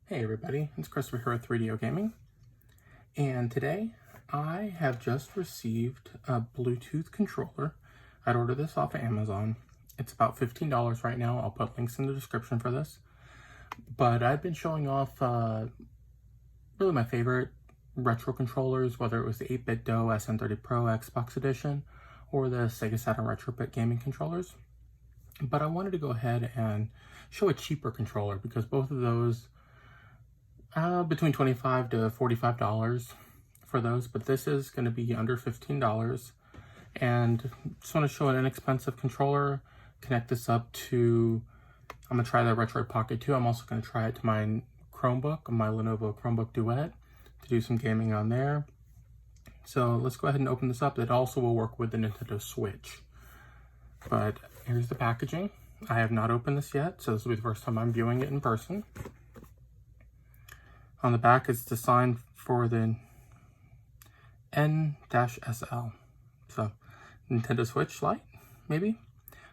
Hey everybody, it's Christopher here with 3DO Gaming, and today I have just received a Bluetooth controller. I'd ordered this off of Amazon. It's about $15 right now. I'll put links in the description for this. But I've been showing off really my favorite retro controllers, whether it was the 8-bit DOE SN30 Pro Xbox Edition or the Sega Saturn Retrobit gaming controllers. But I wanted to go ahead and show a cheaper controller because both of those between $25 to $45 for those, but this is going to be under $15. And just want to show an inexpensive controller, connect this up to, I'm going to try the Retroid Pocket 2. I'm also going to try it to my Chromebook, my Lenovo Chromebook Duet, to do some gaming on there. So let's go ahead and open this up. It also will work with the Nintendo Switch. But here's the packaging. I have not opened this yet, so this will be the first time I'm viewing it in person. On the back, it's designed for the N-SL. So, Nintendo Switch Lite, maybe?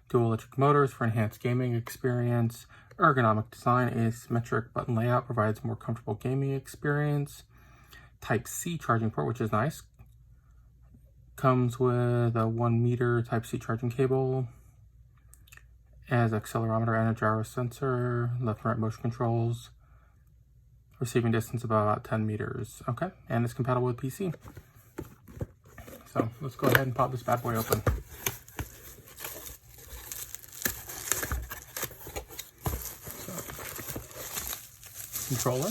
Dual electric motors for enhanced gaming experience. Ergonomic design, asymmetric button layout provides more comfortable gaming experience. Type-C charging port, which is nice. Comes with a 1 meter Type-C charging cable. Has accelerometer and a gyro sensor. Left and right motion controls. Receiving distance about 10 meters. Okay, and it's compatible with PC. So let's go ahead and pop this bad boy open. So, controller.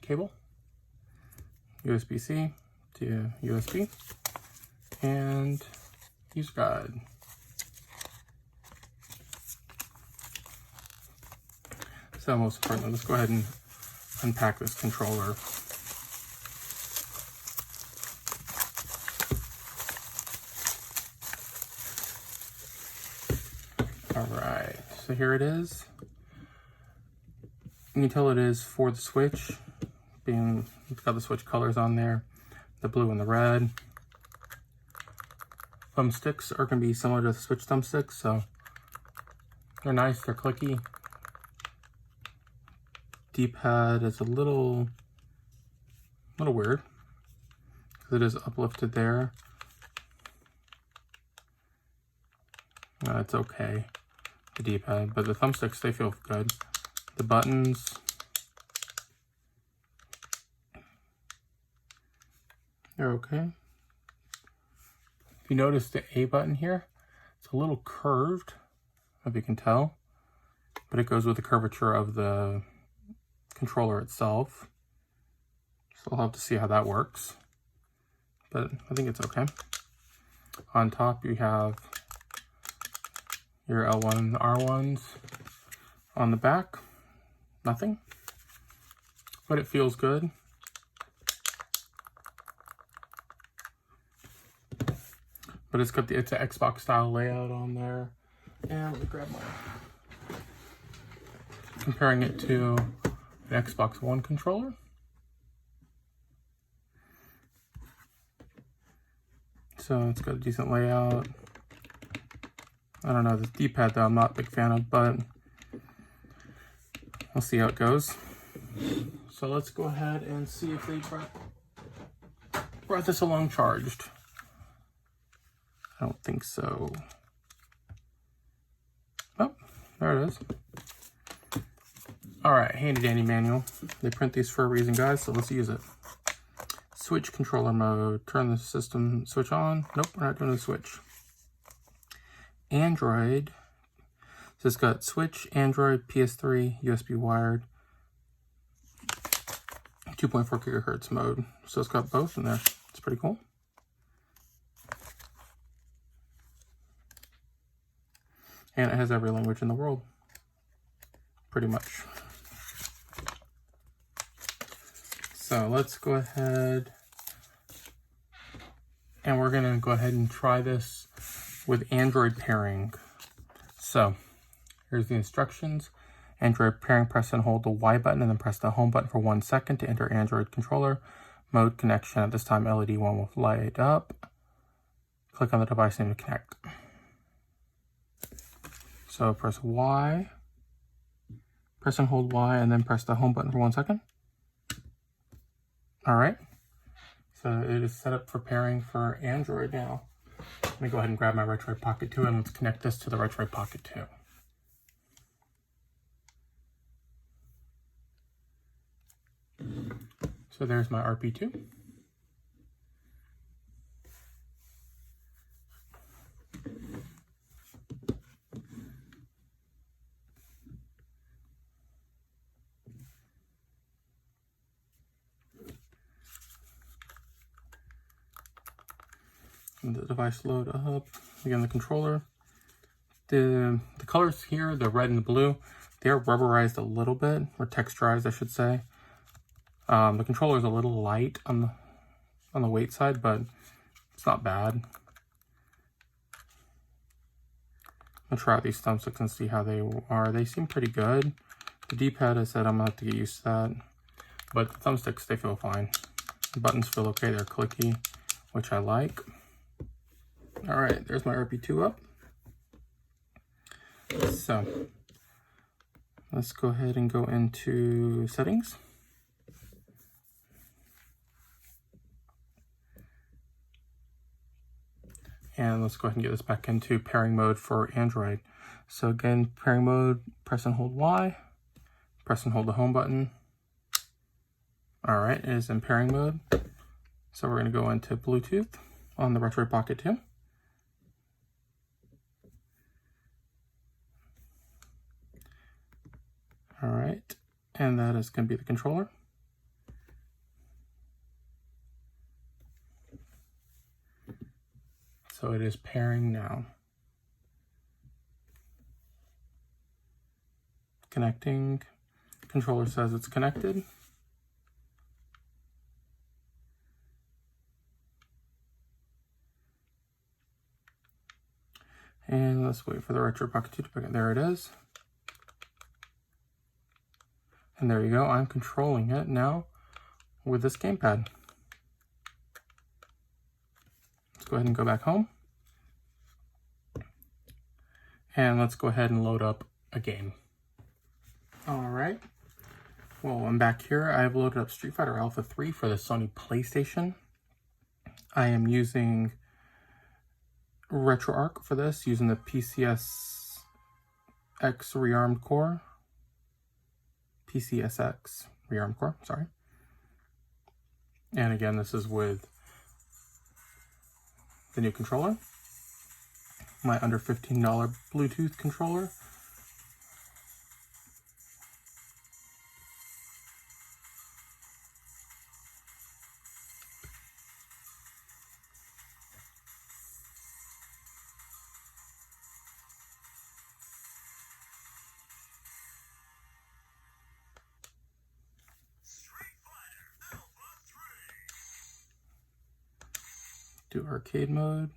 Cable. USB-C to USB. And user guide. So most importantly, let's go ahead and unpack this controller. Alright, so here it is. You can tell it is for the Switch, being it's got the Switch colors on there, the blue and the red. Thumbsticks are going to be similar to the Switch thumbsticks, so they're nice, they're clicky. D-pad is a little weird, because it is uplifted there. It's okay, the D-pad, but the thumbsticks, they feel good. The buttons, they're okay. If you notice the A button here, it's a little curved, if you can tell, but it goes with the curvature of the controller itself. So I'll have to see how that works, but I think it's okay. On top you have your L1 and R1s. On the back, nothing, but it feels good. But it's an Xbox style layout on there. And let me grab my, comparing it to an Xbox One controller. So it's got a decent layout. I don't know, this D-pad though I'm not a big fan of, but we'll see how it goes. So let's go ahead and see if they brought this along charged. I don't think so. Oh, there it is. All right, handy dandy manual. They print these for a reason, guys, so let's use it. Switch controller mode. Turn the system switch on. Nope, we're not doing the switch. Android. So it's got switch, Android, PS3, USB wired, 2.4 gigahertz mode. So it's got both in there. It's pretty cool. And it has every language in the world, pretty much. So let's go ahead, and we're gonna go ahead and try this with Android pairing. So here's the instructions. Android pairing, press and hold the Y button and then press the home button for 1 second to enter Android controller. Mode connection. At this time, LED 1 will light up. click on the device name to connect. So press Y, press and hold Y, and then press the home button for 1 second. All right, so it is set up for pairing for Android now. Let me go ahead and grab my Retroid Pocket 2 and let's connect this to the Retroid Pocket 2. So there's my RP2. And the device load up. Again, the controller. The colors here, the red and the blue, they're rubberized a little bit, or texturized, I should say. The controller is a little light on the weight side, but it's not bad. I'm gonna try out these thumbsticks and see how they are. They seem pretty good. The D-pad, I said I'm gonna have to get used to that, but the thumbsticks, they feel fine. The buttons feel okay, they're clicky, which I like. All right, there's my RP2 up. So let's go ahead and go into settings. And let's go ahead and get this back into pairing mode for Android. So again, pairing mode, press and hold Y, press and hold the home button. All right, it is in pairing mode. So we're gonna go into Bluetooth on the Retroid Pocket 2. All right, and that is gonna be the controller. So it is pairing now. Connecting. Controller says it's connected. And let's wait for the Retroid Pocket 2 to pick it. There it is. And there you go. I'm controlling it now with this gamepad. Let's go ahead and go back home. And let's go ahead and load up a game. All right. Well, I'm back here. I've loaded up Street Fighter Alpha 3 for the Sony PlayStation. I am using RetroArch for this, using the PCSX Rearmed core. PCSX Rearmed core, sorry. And again, this is with the new controller. My under $15 Bluetooth controller. Do arcade mode.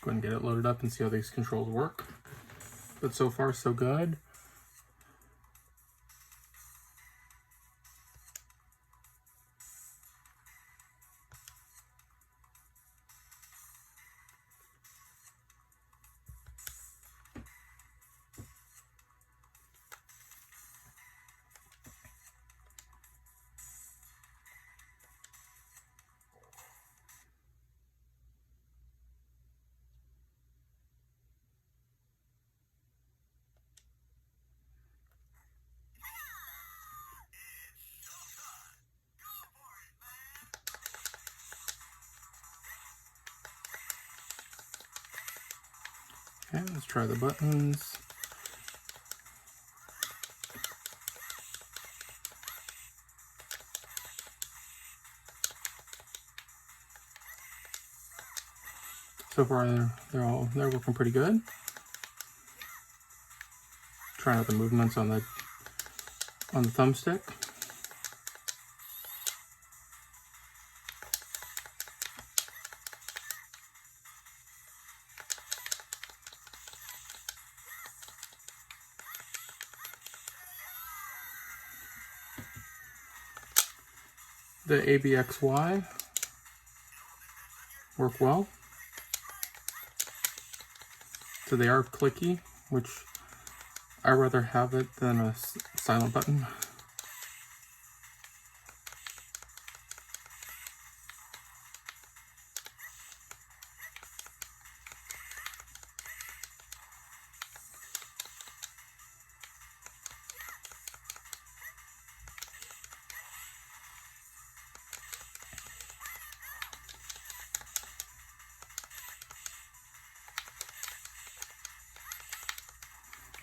Go ahead and get it loaded up and see how these controls work. But so far, so good. Okay, let's try the buttons. So far, they're working pretty good. Trying out the movements on the thumbstick. The ABXY work well. So they are clicky, which I'd rather have it than a silent button.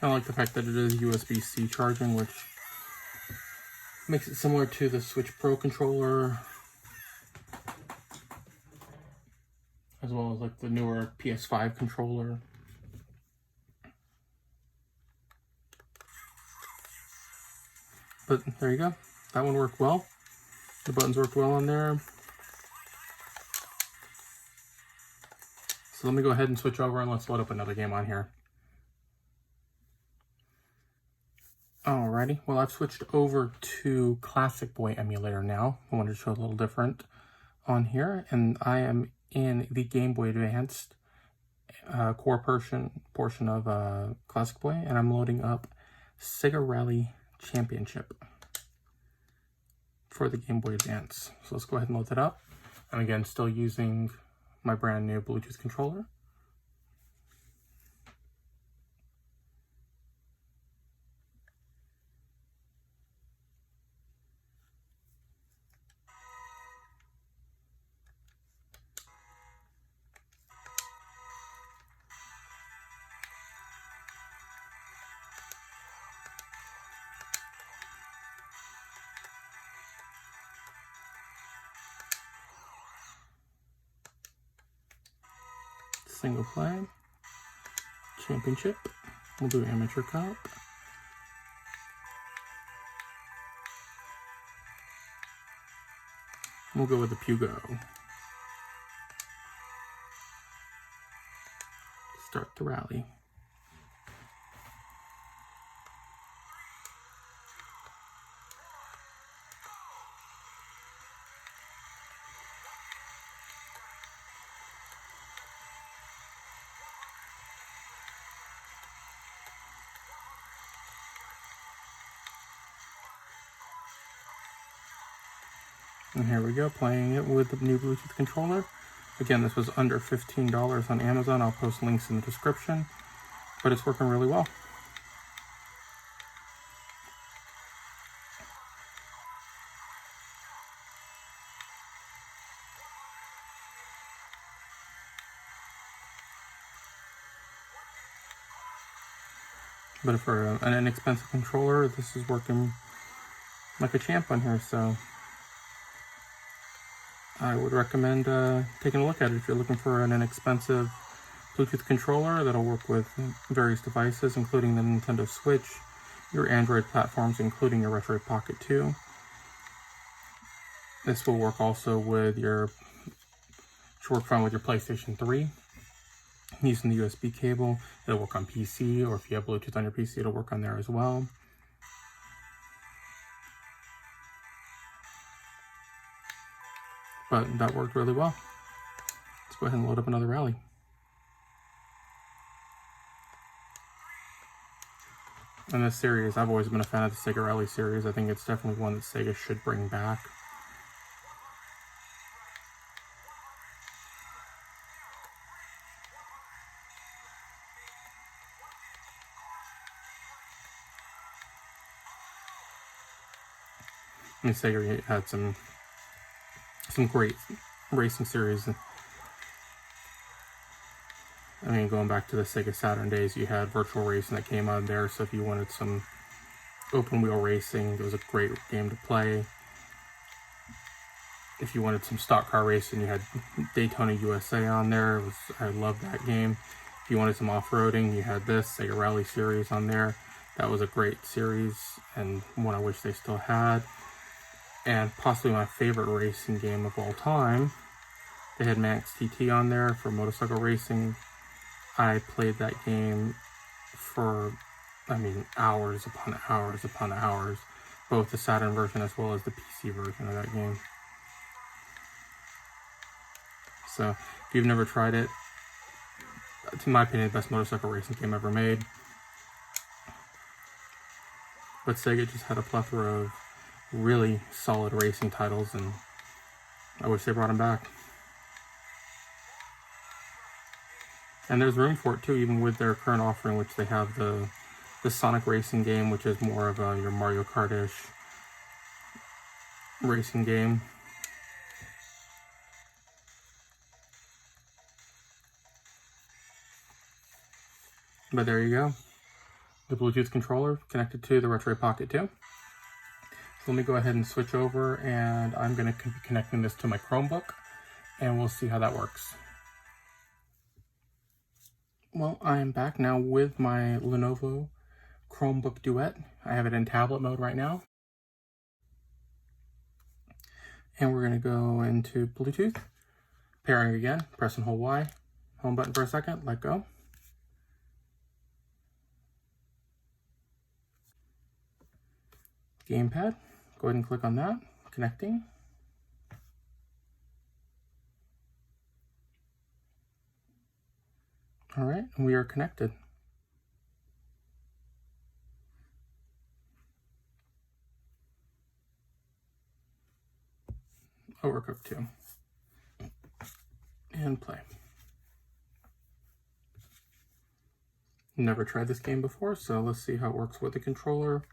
I like the fact that it is USB-C charging, which makes it similar to the Switch Pro controller, as well as like the newer PS5 controller. But there you go. That one worked well. The buttons worked well on there. So let me go ahead and switch over and let's load up another game on here. Alrighty, well I've switched over to ClassicBoy emulator now. I wanted to show a little different on here, and I am in the Game Boy Advanced core portion of ClassicBoy, and I'm loading up Sega Rally Championship for the Game Boy Advance. So let's go ahead and load that up. I'm again still using my brand new Bluetooth controller. Single play, championship, we'll do amateur cup. We'll go with the Pugo. Start the rally. And here we go, playing it with the new Bluetooth controller. Again, this was under $15 on Amazon. I'll post links in the description, but it's working really well. But for an inexpensive controller, this is working like a champ on here, so I would recommend taking a look at it if you're looking for an inexpensive Bluetooth controller that'll work with various devices, including the Nintendo Switch, your Android platforms, including your Retroid Pocket 2. This will work also with should work fine with your PlayStation 3. Using the USB cable, it'll work on PC, or if you have Bluetooth on your PC, it'll work on there as well. But that worked really well. Let's go ahead and load up another rally. In this series, I've always been a fan of the Sega Rally series. I think it's definitely one that Sega should bring back. And Sega had some great racing series. I mean, going back to the Sega Saturn days, you had virtual racing that came out there, so if you wanted some open wheel racing, it was a great game to play. If you wanted some stock car racing, you had Daytona USA on there. I loved that game. If you wanted some off-roading, you had this Sega Rally series on there. That was a great series, and one I wish they still had. And possibly my favorite racing game of all time. They had Max TT on there for motorcycle racing. I played that game for, hours upon hours upon hours. Both the Saturn version as well as the PC version of that game. So if you've never tried it, it's in my opinion the best motorcycle racing game ever made. But Sega just had a plethora of really solid racing titles, and I wish they brought them back. And there's room for it too, even with their current offering, which they have the Sonic racing game, which is more of your Mario Kart-ish racing game. But there you go. The Bluetooth controller connected to the Retroid Pocket 2. So let me go ahead and switch over, and I'm going to be connecting this to my Chromebook, and we'll see how that works. Well, I am back now with my Lenovo Chromebook Duet. I have it in tablet mode right now. And we're going to go into Bluetooth. Pairing again, press and hold Y. Home button for a second, let go. Gamepad, go ahead and click on that, connecting. All right, we are connected. Overcooked 2. And play. Never tried this game before, so let's see how it works with the controller.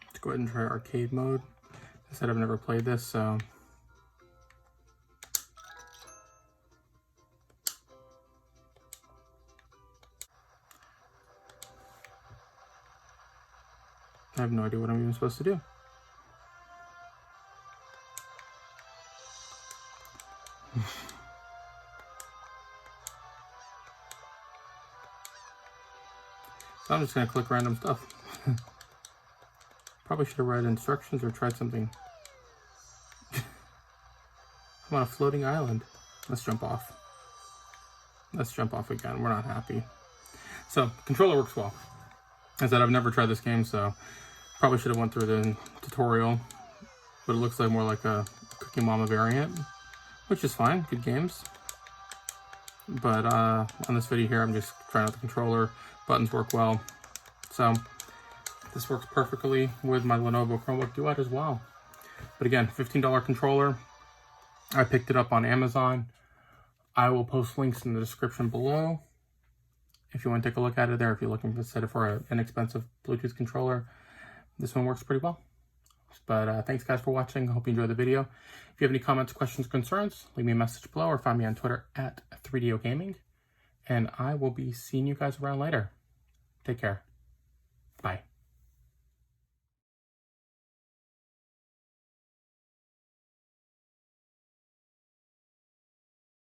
Let's go ahead and try arcade mode. I said I've never played this, so I have no idea what I'm even supposed to do. So I'm just going to click random stuff. Probably should have read instructions or tried something. I'm on a floating island. Let's jump off. Let's jump off again. We're not happy. So, controller works well. As I said, I've never tried this game, so probably should have went through the tutorial. But it looks like more like a Cookie Mama variant, which is fine. Good games. But on this video here, I'm just trying out the controller. Buttons work well. So, this works perfectly with my Lenovo Chromebook Duet as well. But again, $15 controller. I picked it up on Amazon. I will post links in the description below if you want to take a look at it there. If you're looking for an inexpensive Bluetooth controller, this one works pretty well. But thanks guys for watching. I hope you enjoyed the video. If you have any comments, questions, concerns, leave me a message below or find me on Twitter at 3DO Gaming. And I will be seeing you guys around later. Take care. Bye.